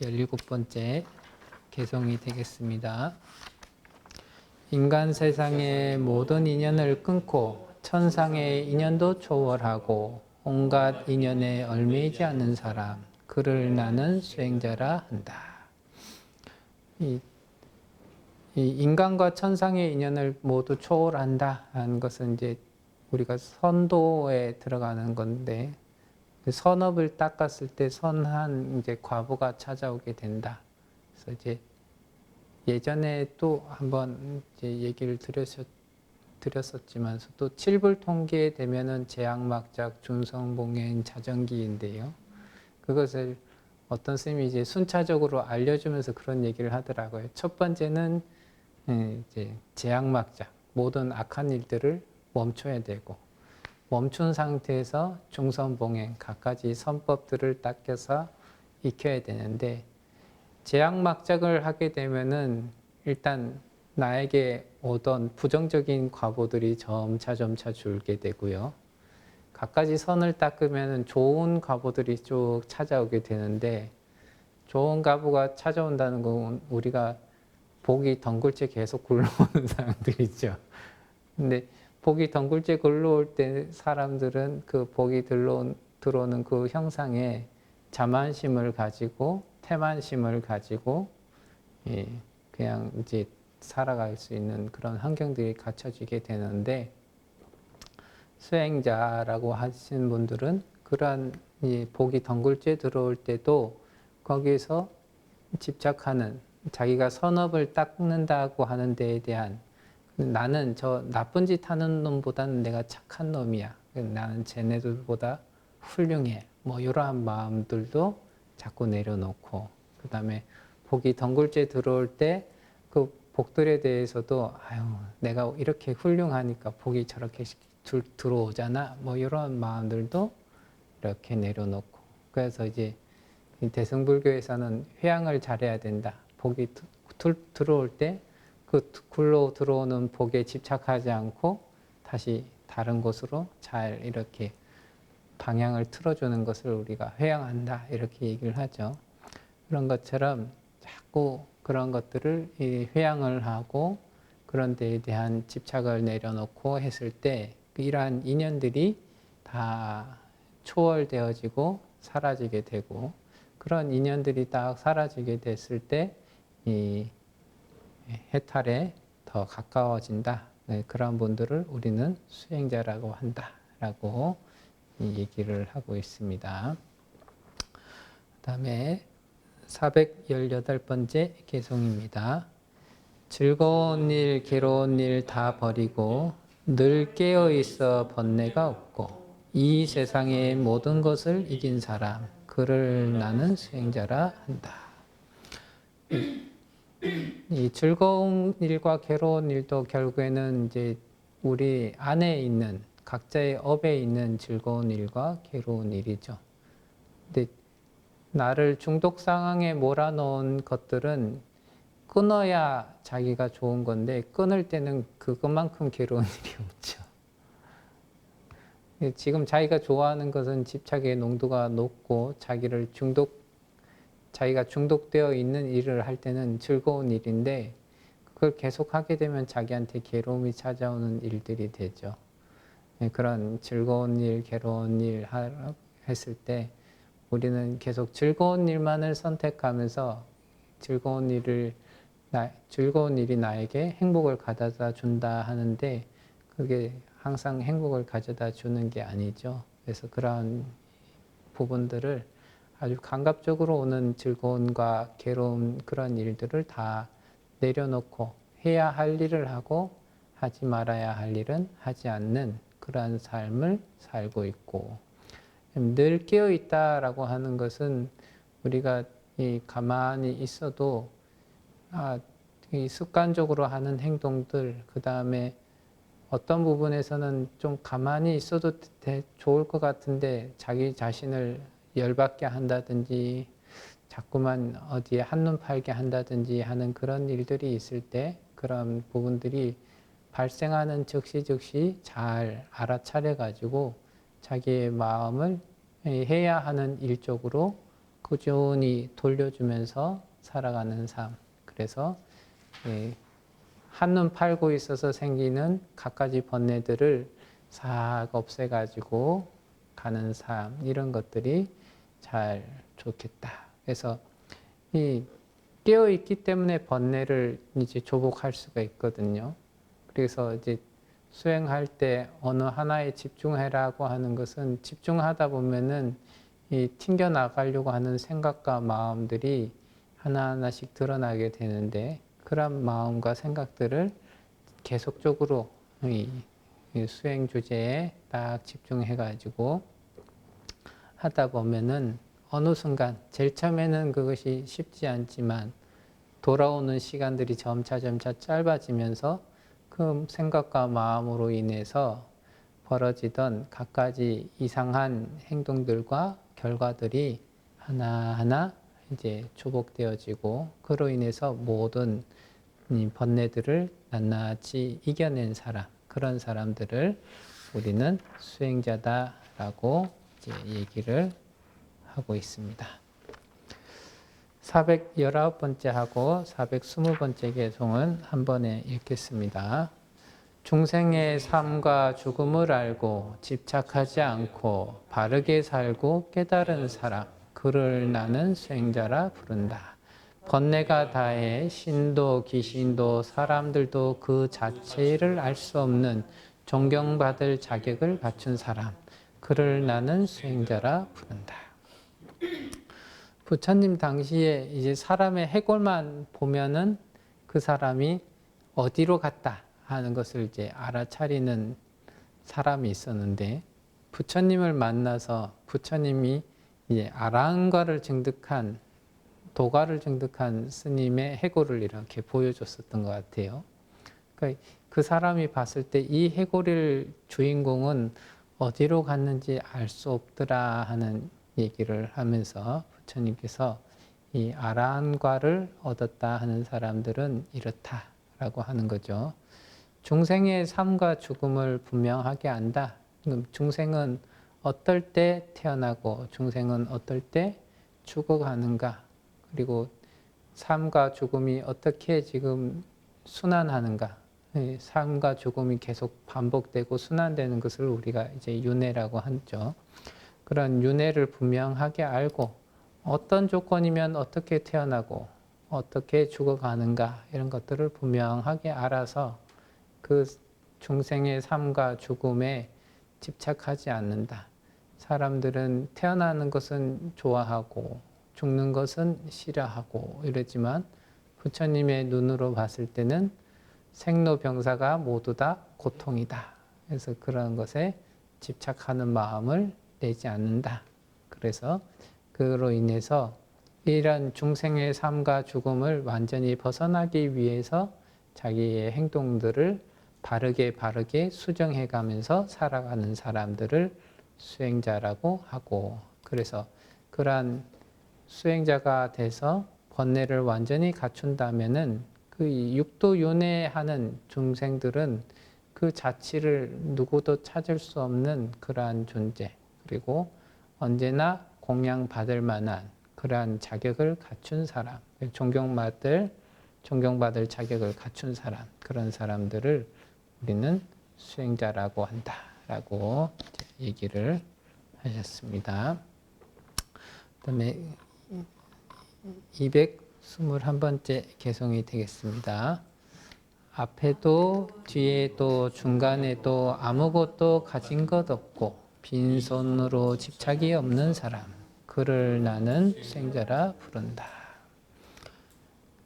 17번째 개송이 되겠습니다. 인간 세상의 모든 인연을 끊고 천상의 인연도 초월하고 온갖 인연에 얽매이지 않는 사람, 그를 나는 수행자라 한다. 이 인간과 천상의 인연을 모두 초월한다 하는 것은 이제 우리가 선도에 들어가는 건데, 선업을 닦았을 때 선한 이제 과보가 찾아오게 된다. 그래서 이제 예전에 또 한번 이제 얘기를 드렸었지만 또 칠불통기에 되면은 재앙막작 중성봉행 자정기인데요. 그것을 어떤 스님이 이제 순차적으로 알려주면서 그런 얘기를 하더라고요. 첫 번째는 이제 재앙막작, 모든 악한 일들을 멈춰야 되고, 멈춘 상태에서 중선봉행, 갖가지 선법들을 닦여서 익혀야 되는데, 재앙막작을 하게 되면은 일단 나에게 오던 부정적인 과보들이 점차 줄게 되고요. 갖가지 선을 닦으면 좋은 과보들이 쭉 찾아오게 되는데, 좋은 과보가 찾아온다는 건 우리가 복이 덩굴째 계속 굴러오는 사람들이죠. 근데 복이 덩굴째 굴러올 때 사람들은 그 복이 들어오는 그 형상에 자만심을 가지고 태만심을 가지고 그냥 이제 살아갈 수 있는 그런 환경들이 갖춰지게 되는데, 수행자라고 하신 분들은 그러한 복이 덩굴째 들어올 때도 거기에서 집착하는, 자기가 선업을 닦는다고 하는 데에 대한, 나는 저 나쁜 짓 하는 놈보다는 내가 착한 놈이야, 나는 쟤네들보다 훌륭해, 뭐 이러한 마음들도 자꾸 내려놓고, 그 다음에 복이 덩굴째 들어올 때 그 복들에 대해서도 아유 내가 이렇게 훌륭하니까 복이 저렇게 들어오잖아, 뭐 이런 마음들도 이렇게 내려놓고, 그래서 이제 대승불교에서는 회양을 잘해야 된다. 복이 들어올 때 그 굴러 들어오는 복에 집착하지 않고 다시 다른 곳으로 잘 이렇게 방향을 틀어주는 것을 우리가 회양한다, 이렇게 얘기를 하죠. 그런 것처럼 자꾸 그런 것들을 회양을 하고 그런 데에 대한 집착을 내려놓고 했을 때 이러한 인연들이 다 초월되어지고 사라지게 되고, 그런 인연들이 딱 사라지게 됐을 때 이 해탈에 더 가까워진다. 그런 분들을 우리는 수행자라고 한다라고 얘기를 하고 있습니다. 그 다음에 418번째 개송입니다. 즐거운 일, 괴로운 일 다 버리고 늘 깨어있어 번뇌가 없고 이 세상의 모든 것을 이긴 사람, 그를 나는 수행자라 한다. 이 즐거운 일과 괴로운 일도 결국에는 이제 우리 안에 있는 각자의 업에 있는 즐거운 일과 괴로운 일이죠. 근데 나를 중독 상황에 몰아넣은 것들은 끊어야 자기가 좋은 건데 끊을 때는 그것만큼 괴로운 일이 없죠. 지금 자기가 좋아하는 것은 집착의 농도가 높고 자기가 중독되어 있는 일을 할 때는 즐거운 일인데, 그걸 계속 하게 되면 자기한테 괴로움이 찾아오는 일들이 되죠. 그런 즐거운 일, 괴로운 일 했을 때 우리는 계속 즐거운 일만을 선택하면서 즐거운 일이 나에게 행복을 가져다 준다 하는데, 그게 항상 행복을 가져다 주는 게 아니죠. 그래서 그러한 부분들을 아주 감각적으로 오는 즐거움과 괴로움, 그런 일들을 다 내려놓고 해야 할 일을 하고 하지 말아야 할 일은 하지 않는 그러한 삶을 살고 있고, 늘 깨어 있다라고 하는 것은 우리가 가만히 있어도 이 습관적으로 하는 행동들, 그 다음에 어떤 부분에서는 좀 가만히 있어도 좋을 것 같은데 자기 자신을 열받게 한다든지 자꾸만 어디에 한눈 팔게 한다든지 하는 그런 일들이 있을 때, 그런 부분들이 발생하는 즉시 잘 알아차려 가지고 자기의 마음을 해야 하는 일 쪽으로 꾸준히 돌려주면서 살아가는 삶. 그래서 한눈 팔고 있어서 생기는 갖가지 번뇌들을 싹 없애가지고 가는 삶, 이런 것들이 잘 좋겠다. 그래서 이 깨어있기 때문에 번뇌를 이제 조복할 수가 있거든요. 그래서 이제 수행할 때 어느 하나에 집중해라고 하는 것은 집중하다 보면은 이 튕겨나가려고 하는 생각과 마음들이 하나하나씩 드러나게 되는데, 그런 마음과 생각들을 계속적으로 이 수행 주제에 딱 집중해가지고 하다 보면은 어느 순간, 제일 처음에는 그것이 쉽지 않지만 돌아오는 시간들이 점차 짧아지면서 그 생각과 마음으로 인해서 벌어지던 갖가지 이상한 행동들과 결과들이 하나하나 이제 조복되어지고, 그로 인해서 모든 번뇌들을 낱낱이 이겨낸 사람, 그런 사람들을 우리는 수행자다라고 이제 얘기를 하고 있습니다. 419번째 하고 420번째 개송은 한 번에 읽겠습니다. 중생의 삶과 죽음을 알고 집착하지 않고 바르게 살고 깨달은 사람, 그를 나는 수행자라 부른다. 번뇌가 다해 신도 귀신도 사람들도 그 자체를 알 수 없는 존경받을 자격을 갖춘 사람, 그를 나는 수행자라 부른다. 부처님 당시에 이제 사람의 해골만 보면은 그 사람이 어디로 갔다 하는 것을 이제 알아차리는 사람이 있었는데, 부처님을 만나서 부처님이 이제 아라한과를 증득한, 도가를 증득한 스님의 해골을 이렇게 보여줬었던 것 같아요. 그러니까 그 사람이 봤을 때 이 해골의 주인공은 어디로 갔는지 알 수 없더라 하는 얘기를 하면서 부처님께서 이 아라한과를 얻었다 하는 사람들은 이렇다라고 하는 거죠. 중생의 삶과 죽음을 분명하게 안다. 중생은 어떨 때 태어나고 중생은 어떨 때 죽어가는가, 그리고 삶과 죽음이 어떻게 지금 순환하는가, 삶과 죽음이 계속 반복되고 순환되는 것을 우리가 이제 윤회라고 하죠. 그런 윤회를 분명하게 알고 어떤 조건이면 어떻게 태어나고 어떻게 죽어가는가, 이런 것들을 분명하게 알아서 그 중생의 삶과 죽음에 집착하지 않는다. 사람들은 태어나는 것은 좋아하고 죽는 것은 싫어하고 이러지만 부처님의 눈으로 봤을 때는 생로병사가 모두 다 고통이다. 그래서 그런 것에 집착하는 마음을 내지 않는다. 그래서 그로 인해서 이런 중생의 삶과 죽음을 완전히 벗어나기 위해서 자기의 행동들을 바르게 수정해 가면서 살아가는 사람들을 수행자라고 하고, 그래서 그러한 수행자가 돼서 번뇌를 완전히 갖춘다면은 그 육도윤회하는 중생들은 그 자취를 누구도 찾을 수 없는 그러한 존재, 그리고 언제나 공양받을 만한 그러한 자격을 갖춘 사람, 존경받을 자격을 갖춘 사람, 그런 사람들을 우리는 수행자라고 한다라고 얘기를 하셨습니다. 그다음에 221번째 개송이 되겠습니다. 앞에도 뒤에도 중간에도 아무것도 가진 것 없고 빈손으로 집착이 없는 사람, 그를 나는 수행자라 부른다.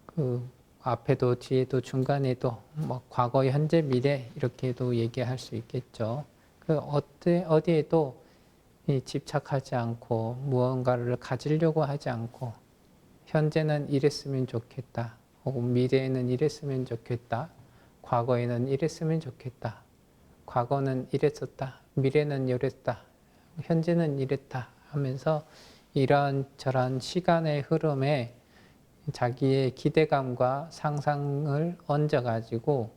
그 앞에도 뒤에도 중간에도 뭐 과거, 현재, 미래 이렇게도 얘기할 수 있겠죠. 그 어디에도 집착하지 않고 무언가를 가지려고 하지 않고, 현재는 이랬으면 좋겠다, 혹은 미래에는 이랬으면 좋겠다, 과거에는 이랬으면 좋겠다, 과거는 이랬었다, 미래는 이랬다, 현재는 이랬다 하면서 이런저런 시간의 흐름에 자기의 기대감과 상상을 얹어가지고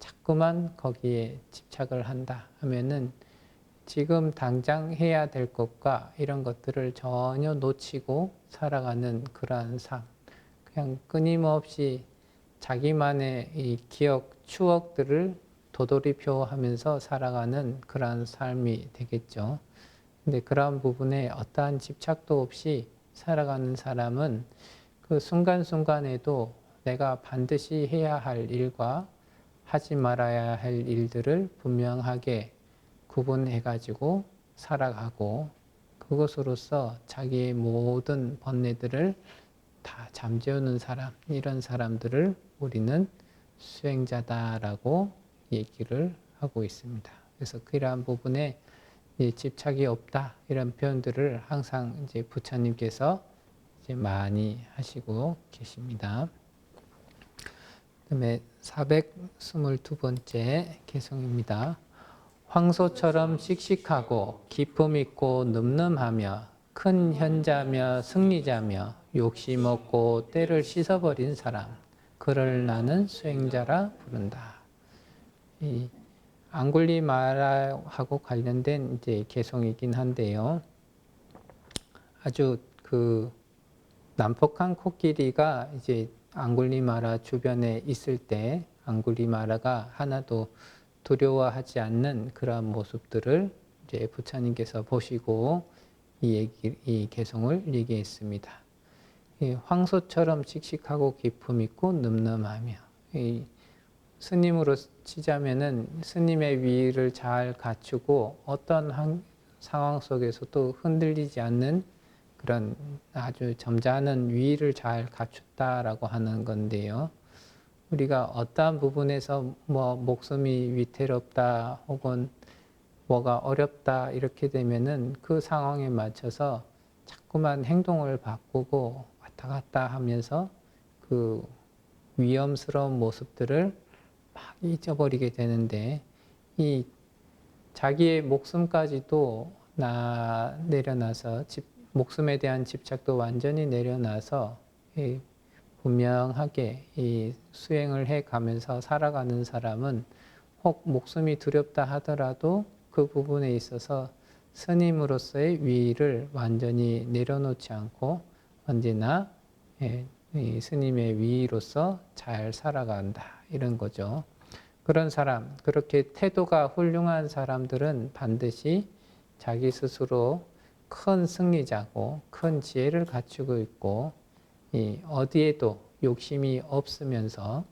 자꾸만 거기에 집착을 한다 하면은 지금 당장 해야 될 것과 이런 것들을 전혀 놓치고 살아가는 그러한 삶. 그냥 끊임없이 자기만의 이 기억, 추억들을 도돌이표하면서 살아가는 그러한 삶이 되겠죠. 근데 그러한 부분에 어떠한 집착도 없이 살아가는 사람은 그 순간순간에도 내가 반드시 해야 할 일과 하지 말아야 할 일들을 분명하게 구분해가지고 살아가고 그것으로서 자기의 모든 번뇌들을 다 잠재우는 사람, 이런 사람들을 우리는 수행자다라고 얘기를 하고 있습니다. 그래서 그러한 부분에 집착이 없다 이런 표현들을 항상 이제 부처님께서 이제 많이 하시고 계십니다. 그다음에 422번째 개송입니다. 황소처럼 씩씩하고 기품 있고 늠름하며 큰 현자며 승리자며 욕심 없고 때를 씻어버린 사람, 그를 나는 수행자라 부른다. 이 앙굴리마라하고 관련된 이제 개송이긴 한데요. 아주 그 난폭한 코끼리가 이제 앙굴리마라 주변에 있을 때 앙굴리마라가 하나도 두려워하지 않는 그러한 모습들을 이제 부처님께서 보시고 이 개송을 얘기했습니다. 이 황소처럼 씩씩하고 기품 있고 늠름하며, 이 스님으로 치자면은 스님의 위를 잘 갖추고 어떤 상황 속에서도 흔들리지 않는 그런 아주 점잖은 위를 잘 갖췄다라고 하는 건데요. 우리가 어떠한 부분에서 뭐 목숨이 위태롭다 혹은 뭐가 어렵다 이렇게 되면은 그 상황에 맞춰서 자꾸만 행동을 바꾸고 왔다 갔다 하면서 그 위험스러운 모습들을 막 잊어버리게 되는데, 이 자기의 목숨까지도 내려놔서 목숨에 대한 집착도 완전히 내려놔서 분명하게 이 수행을 해 가면서 살아가는 사람은 혹 목숨이 두렵다 하더라도 그 부분에 있어서 스님으로서의 위를 완전히 내려놓지 않고 언제나 이 스님의 위로서 잘 살아간다 이런 거죠. 그런 사람, 그렇게 태도가 훌륭한 사람들은 반드시 자기 스스로 큰 승리자고 큰 지혜를 갖추고 있고 어디에도 욕심이 없으면서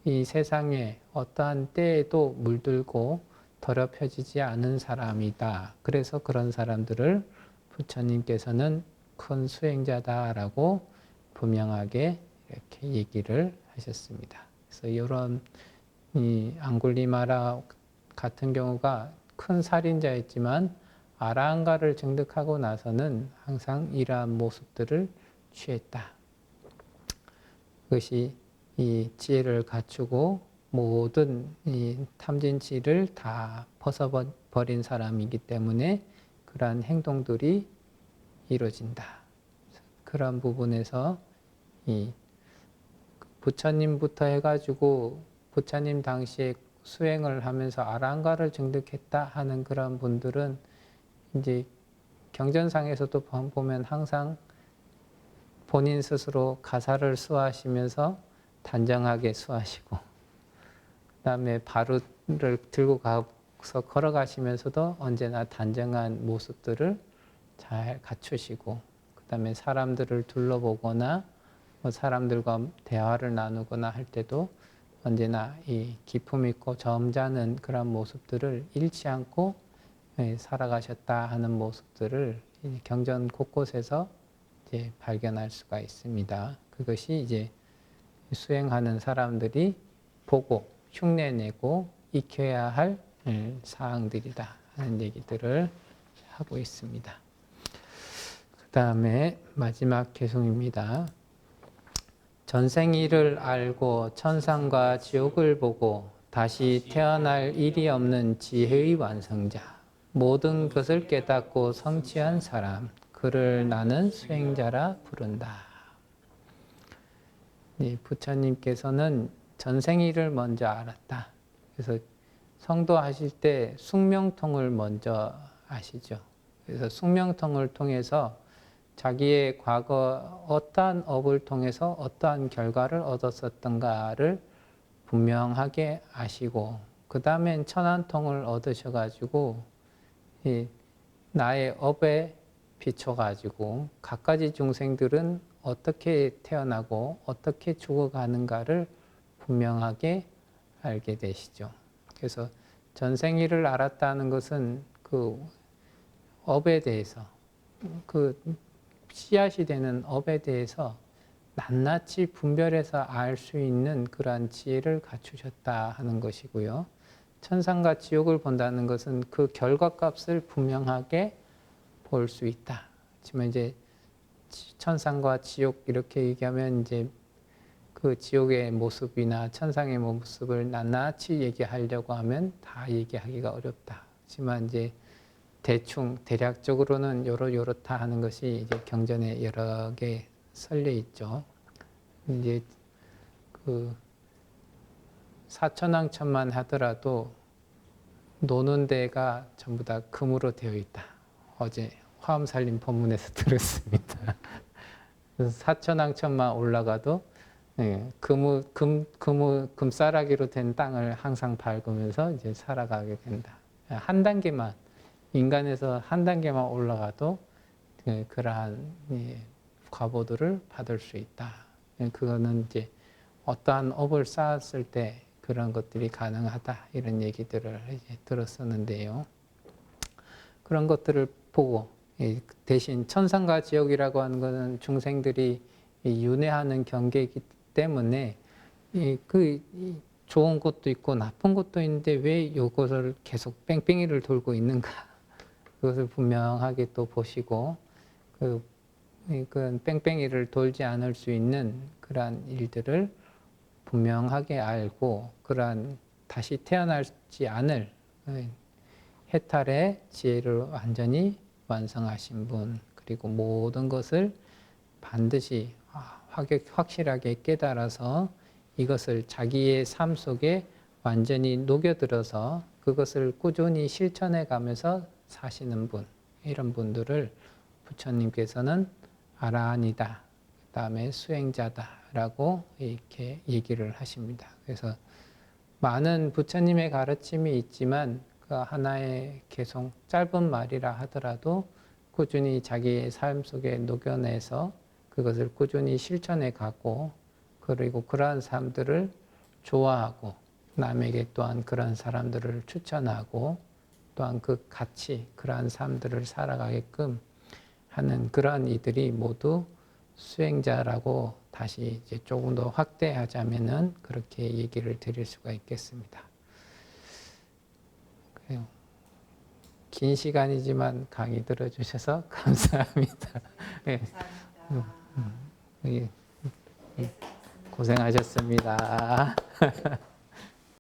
이 세상에 어떠한 때에도 물들고 더럽혀지지 않은 사람이다. 그래서 그런 사람들을 부처님께서는 큰 수행자다라고 분명하게 이렇게 얘기를 하셨습니다. 그래서 이런 앙굴리마라 같은 경우가 큰 살인자였지만 아라한가를 증득하고 나서는 항상 이러한 모습들을 취했다. 그것이 이 지혜를 갖추고 모든 이 탐진치를 다 벗어버린 사람이기 때문에 그러한 행동들이 이루어진다. 그런 부분에서 이 부처님부터 해가지고 부처님 당시에 수행을 하면서 아라한가를 증득했다 하는 그런 분들은 이제 경전상에서도 보면 항상 본인 스스로 가사를 수하시면서 단정하게 수하시고, 그다음에 바루를 들고 가서 걸어가시면서도 언제나 단정한 모습들을 잘 갖추시고, 그다음에 사람들을 둘러보거나 뭐 사람들과 대화를 나누거나 할 때도 언제나 이 기품 있고 점잖은 그런 모습들을 잃지 않고 살아가셨다 하는 모습들을 경전 곳곳에서 이제 발견할 수가 있습니다. 그것이 이제 수행하는 사람들이 보고 흉내내고 익혀야 할 사항들이다 하는 얘기들을 하고 있습니다. 그 다음에 마지막 개송입니다. 전생일을 알고 천상과 지옥을 보고 다시 태어날 일이 없는 지혜의 완성자, 모든 것을 깨닫고 성취한 사람, 그를 나는 수행자라 부른다. 부처님께서는 전생일을 먼저 알았다. 그래서 성도하실 때 숙명통을 먼저 아시죠? 그래서 숙명통을 통해서 자기의 과거 어떠한 업을 통해서 어떠한 결과를 얻었었던가를 분명하게 아시고 그 다음엔 천안통을 얻으셔가지고 이 나의 업에 비춰가지고 각가지 중생들은 어떻게 태어나고 어떻게 죽어가는가를 분명하게 알게 되시죠. 그래서 전생일을 알았다는 것은 그 업에 대해서 그 씨앗이 되는 업에 대해서 낱낱이 분별해서 알 수 있는 그러한 지혜를 갖추셨다 하는 것이고요. 천상과 지옥을 본다는 것은 그 결과값을 분명하게 볼 수 있다. 지금 이제 천상과 지옥 이렇게 얘기하면 이제 그 지옥의 모습이나 천상의 모습을 낱낱이 얘기하려고 하면 다 얘기하기가 어렵다. 하지만 이제 대충 대략적으로는 요렇다 하는 것이 이제 경전에 여러 개 설려 있죠. 이제 그 사천왕천만 하더라도 노는 데가 전부 다 금으로 되어 있다. 어제 화엄살림 법문에서 들었습니다. 사천왕천만 올라가도 금싸라기로 된 땅을 항상 밟으면서 이제 살아가게 된다. 한 단계만 인간에서 한 단계만 올라가도 그러한 과보들을 받을 수 있다. 그거는 이제 어떠한 업을 쌓았을 때 그런 것들이 가능하다. 이런 얘기들을 이제 들었었는데요. 그런 것들을 보고 대신 천상과 지옥이라고 하는 것은 중생들이 윤회하는 경계이기 때문에 그 좋은 것도 있고 나쁜 것도 있는데 왜 이것을 계속 뺑뺑이를 돌고 있는가? 그것을 분명하게 또 보시고 그 뺑뺑이를 돌지 않을 수 있는 그러한 일들을 분명하게 알고 그러한 다시 태어나지 않을 해탈의 지혜를 완전히 완성하신 분, 그리고 모든 것을 반드시 확실하게 깨달아서 이것을 자기의 삶 속에 완전히 녹여들어서 그것을 꾸준히 실천해 가면서 사시는 분, 이런 분들을 부처님께서는 아라한이다, 그 다음에 수행자다라고 이렇게 얘기를 하십니다. 그래서 많은 부처님의 가르침이 있지만 그 하나의 계속 짧은 말이라 하더라도 꾸준히 자기의 삶 속에 녹여내서 그것을 꾸준히 실천해 가고 그리고 그러한 사람들을 좋아하고 남에게 또한 그런 사람들을 추천하고 또한 그 같이 그러한 삶들을 살아가게끔 하는 그러한 이들이 모두 수행자라고 다시 이제 조금 더 확대하자면은 그렇게 얘기를 드릴 수가 있겠습니다. 긴 시간이지만 강의 들어주셔서 감사합니다. 네. 고생하셨습니다.